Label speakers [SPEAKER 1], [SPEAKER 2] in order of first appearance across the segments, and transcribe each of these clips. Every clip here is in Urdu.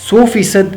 [SPEAKER 1] 100%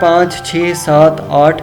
[SPEAKER 1] 5, 6, 7, 8,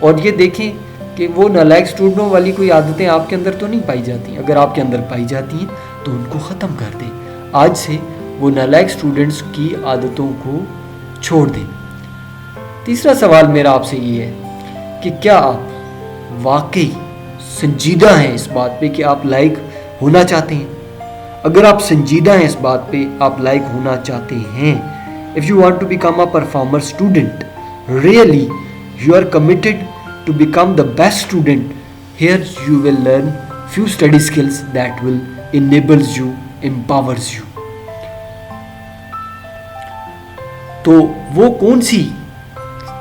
[SPEAKER 1] اور یہ دیکھیں کہ وہ نالائق اسٹوڈنٹوں والی کوئی عادتیں آپ کے اندر تو نہیں پائی جاتی. اگر آپ کے اندر پائی جاتی ہیں تو ان کو ختم کر دیں. آج سے وہ نالائق اسٹوڈنٹس کی عادتوں کو چھوڑ دیں. تیسرا سوال میرا آپ سے یہ ہے کہ کیا آپ واقعی سنجیدہ ہیں اس بات پہ کہ آپ لائق ہونا چاہتے ہیں؟ اگر آپ سنجیدہ ہیں اس بات پہ آپ لائق ہونا چاہتے ہیں, if you want to become a performer student, really you are committed to become the best student, here you will learn few study skills that will enables you, empowers you. تو وہ کون سی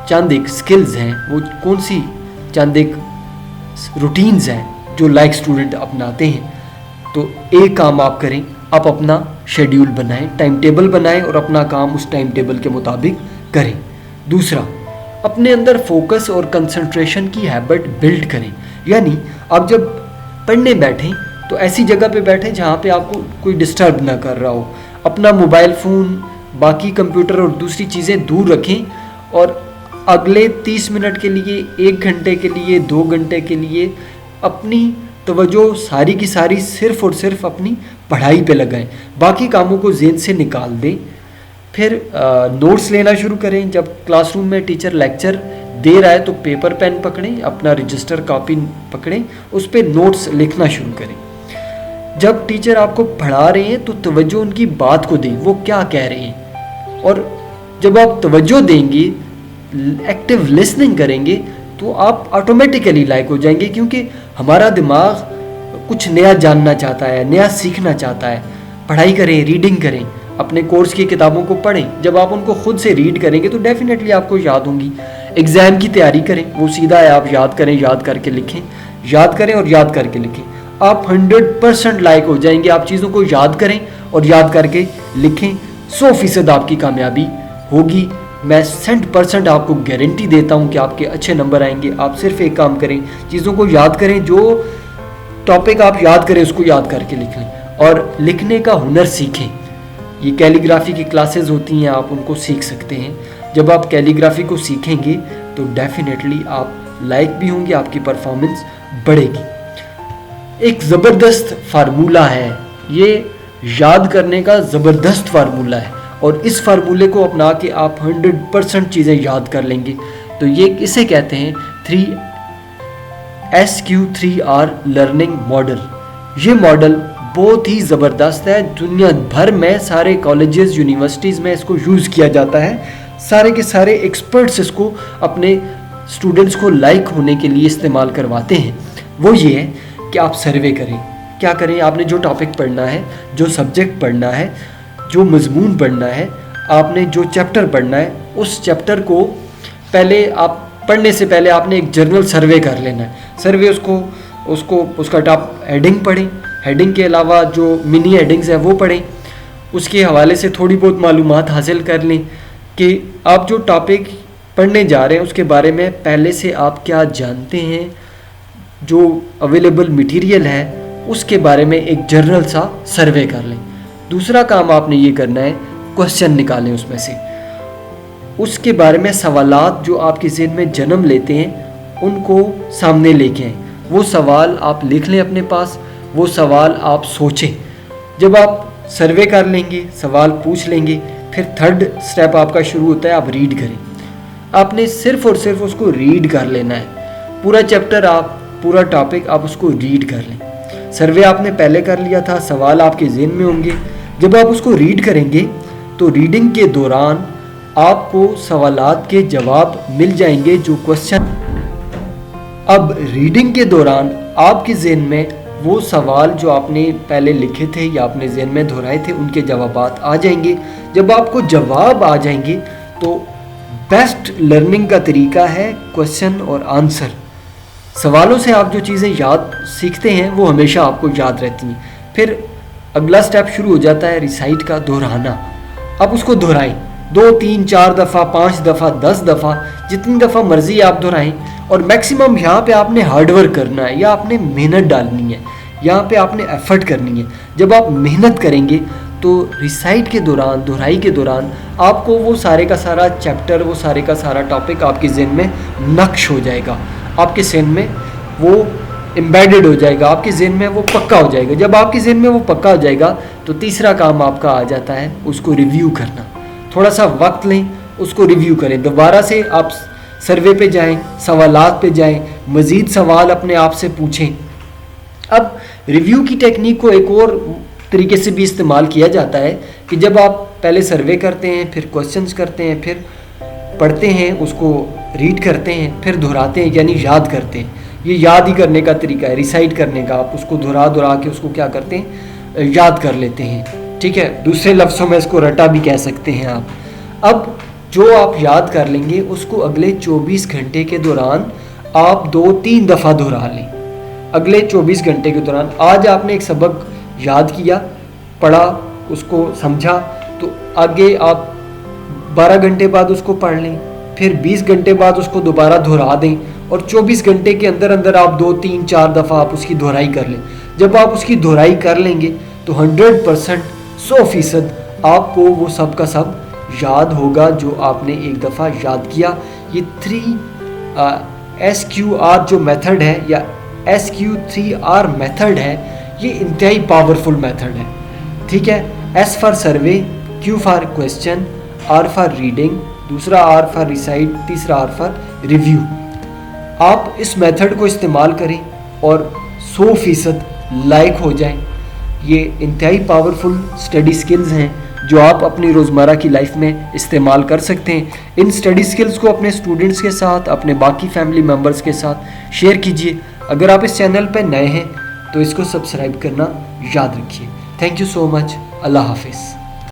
[SPEAKER 1] چند ایک سکلز ہیں, وہ کون سی چند ایک روٹینز ہیں جو لائک اسٹوڈنٹ اپناتے ہیں؟ تو ایک کام آپ کریں, آپ اپنا شیڈیول بنائیں, ٹائم ٹیبل بنائیں اور اپنا کام اس ٹائم ٹیبل کے مطابق کریں. دوسرا, اپنے اندر فوکس اور کنسنٹریشن کی ہیبٹ بلڈ کریں. یعنی آپ جب پڑھنے بیٹھیں تو ایسی جگہ پہ بیٹھیں جہاں پہ آپ کو کوئی ڈسٹرب نہ کر رہا ہو. اپنا موبائل فون, باقی کمپیوٹر اور دوسری چیزیں دور رکھیں اور اگلے 30 منٹ کے لیے, 1 گھنٹے کے لیے, 2 گھنٹے کے لیے اپنی توجہ ساری کی ساری صرف اور صرف اپنی پڑھائی پہ لگائیں. باقی کاموں کو ذہن سے نکال دیں. پھر نوٹس لینا شروع کریں. جب کلاس روم میں ٹیچر لیکچر دے رہا ہے تو پیپر پین پکڑیں, اپنا رجسٹر کاپی پکڑیں, اس پہ نوٹس لکھنا شروع کریں. جب ٹیچر آپ کو پڑھا رہے ہیں تو توجہ ان کی بات کو دیں, وہ کیا کہہ رہے ہیں. اور جب آپ توجہ دیں گے, ایکٹیو لسننگ کریں گے تو آپ آٹومیٹیکلی لائق ہو جائیں گے, کیونکہ ہمارا دماغ کچھ نیا جاننا چاہتا ہے, نیا سیکھنا چاہتا ہے. پڑھائی کریں, ریڈنگ کریں, اپنے کورس کی کتابوں کو پڑھیں. جب آپ ان کو خود سے ریڈ کریں گے تو ڈیفینیٹلی آپ کو یاد ہوں گی. ایگزام کی تیاری کریں, وہ سیدھا ہے, آپ یاد کریں, یاد کر کے لکھیں, یاد کریں اور یاد کر کے لکھیں. آپ 100% لائق ہو جائیں گے. آپ چیزوں کو یاد کریں اور یاد کر کے لکھیں, 100% آپ کی کامیابی ہوگی. میں 100% آپ کو گارنٹی دیتا ہوں کہ آپ کے اچھے نمبر آئیں گے. آپ صرف ایک کام کریں, چیزوں کو یاد کریں, جو ٹاپک آپ یاد کریں اس کو یاد کر کے لکھ لیں اور لکھنے کا ہنر سیکھیں. یہ کیلیگرافی کی کلاسز ہوتی ہیں, آپ ان کو سیکھ سکتے ہیں. جب آپ کیلیگرافی کو سیکھیں گے تو ڈیفینیٹلی آپ لائق بھی ہوں گے, آپ کی پرفارمنس بڑھے گی. ایک زبردست فارمولہ ہے, یہ یاد کرنے کا زبردست فارمولہ ہے, اور اس فارمولے کو اپنا کے آپ 100% چیزیں یاد کر لیں گے. تو یہ اسے کہتے ہیں 3SQ3R لرننگ ماڈل. یہ ماڈل بہت ہی زبردست ہے, دنیا بھر میں سارے کالجز, یونیورسٹیز میں اس کو یوز کیا جاتا ہے. سارے کے سارے ایکسپرٹس اس کو اپنے اسٹوڈنٹس کو لائق ہونے کے لیے استعمال کرواتے ہیں. وہ یہ ہے کہ آپ سروے کریں. کیا کریں, آپ نے جو ٹاپک پڑھنا ہے, جو سبجیکٹ پڑھنا ہے, جو مضمون پڑھنا ہے, آپ نے جو چیپٹر پڑھنا ہے, اس چیپٹر کو پہلے آپ پڑھنے سے پہلے آپ نے ایک جرنل سروے کر لینا ہے. سروے اس کا ٹاپ ہیڈنگ پڑھیں, ہیڈنگ کے علاوہ جو منی ہیڈنگز ہیں وہ پڑھیں. اس کے حوالے سے تھوڑی بہت معلومات حاصل کر لیں کہ آپ جو ٹاپک پڑھنے جا رہے ہیں اس کے بارے میں پہلے سے آپ کیا جانتے ہیں. جو اویلیبل مٹیریل ہے اس کے بارے میں ایک جرنل سا سروے کر لیں. دوسرا کام آپ نے یہ کرنا ہے, کوسچن نکالیں اس میں سے. اس کے بارے میں سوالات جو آپ کے ذہن میں جنم لیتے ہیں ان کو سامنے لے کے آئیں. وہ سوال آپ لکھ لیں اپنے پاس, وہ سوال آپ سوچیں. جب آپ سروے کر لیں گے, سوال پوچھ لیں گے, پھر 3rd سٹیپ آپ کا شروع ہوتا ہے, آپ ریڈ کریں. آپ نے صرف اور صرف اس کو ریڈ کر لینا ہے. پورا چیپٹر, آپ پورا ٹاپک آپ اس کو ریڈ کر لیں. سروے آپ نے پہلے کر لیا تھا, سوال آپ کے ذہن میں ہوں گے. جب آپ اس کو ریڈ کریں گے تو ریڈنگ کے دوران آپ کو سوالات کے جواب مل جائیں گے, جو کوسچن. اب ریڈنگ کے دوران آپ کے ذہن میں وہ سوال جو آپ نے پہلے لکھے تھے یا اپنے ذہن میں دہرائے تھے ان کے جوابات آ جائیں گے. جب آپ کو جواب آ جائیں گے تو بیسٹ لرننگ کا طریقہ ہے کوسچن اور آنسر. سوالوں سے آپ جو چیزیں یاد سیکھتے ہیں وہ ہمیشہ آپ کو یاد رہتی ہیں. پھر اگلا سٹیپ شروع ہو جاتا ہے ریسائٹ کا, دہرانا. آپ اس کو دہرائیں 2 3 4 دفعہ, 5 دفعہ, 10 دفعہ, جتنی دفعہ مرضی آپ دہرائیں. اور میکسیمم یہاں پہ آپ نے ہارڈ ورک کرنا ہے, یا آپ نے محنت ڈالنی ہے, یہاں پہ آپ نے ایفرٹ کرنی ہے. جب آپ محنت کریں گے تو ریسائٹ کے دوران، دہرائی کے دوران آپ کو وہ سارے کا سارا چیپٹر، وہ سارے کا سارا ٹاپک آپ کے ذہن میں نقش ہو جائے گا، آپ کے ذہن میں وہ امبیڈڈ ہو جائے گا، آپ کے ذہن میں وہ پکا ہو جائے گا. جب آپ کے ذہن میں وہ پکا ہو جائے گا تو تیسرا کام آپ کا آ جاتا ہے اس کو ریویو کرنا. تھوڑا سا وقت لیں، اس کو ریویو کریں، دوبارہ سے آپ سروے پہ جائیں، سوالات پہ جائیں، مزید سوال اپنے آپ سے پوچھیں. اب ریویو کی ٹیکنیک کو ایک اور طریقے سے بھی استعمال کیا جاتا ہے کہ جب آپ پہلے سروے کرتے ہیں، پھر کوسچنز کرتے ہیں، پھر پڑھتے ہیں، اس کو ریڈ کرتے ہیں، پھر دہراتے ہیں، یعنی یاد کرتے ہیں. یہ یاد ہی کرنے کا طریقہ ہے، ریسائٹ کرنے کا. آپ اس کو دہرا کے اس کو کیا کرتے ہیں، یاد کر لیتے ہیں. ٹھیک ہے، دوسرے لفظوں میں اس کو رٹا بھی کہہ سکتے ہیں آپ. اب جو آپ یاد کر لیں گے اس کو اگلے 24 گھنٹے کے دوران آپ 2-3 دفعہ دہرا لیں. اگلے 24 گھنٹے کے دوران آج آپ نے ایک سبق یاد کیا، پڑھا، اس کو سمجھا، تو آگے آپ 12 گھنٹے بعد اس کو پڑھ لیں، پھر 20 گھنٹے بعد اس کو دوبارہ دہرا دیں، اور 24 گھنٹے کے اندر اندر آپ 2-3-4 دفعہ آپ اس کی دہرائی کر لیں. جب آپ اس کی دہرائی کر لیں گے تو 100% 100% آپ کو وہ سب کا سب یاد ہوگا جو آپ نے ایک دفعہ یاد کیا. یہ 3SQR جو میتھڈ ہے یا SQ3R میتھڈ ہے، یہ انتہائی پاورفل میتھڈ ہے. ٹھیک ہے، S for survey, Q for question, R for reading, دوسرا R فار ریسائٹ، تیسرا R فار ریویو. آپ اس میتھڈ کو استعمال کریں اور 100% لائق ہو جائیں. یہ انتہائی پاورفل اسٹڈی سکلز ہیں جو آپ اپنی روزمرہ کی لائف میں استعمال کر سکتے ہیں. ان اسٹڈی سکلز کو اپنے اسٹوڈنٹس کے ساتھ، اپنے باقی فیملی ممبرس کے ساتھ شیئر کیجیے. اگر آپ اس چینل پہ نئے ہیں تو اس کو سبسکرائب کرنا یاد رکھیے. تھینک یو سو مچ. اللہ حافظ.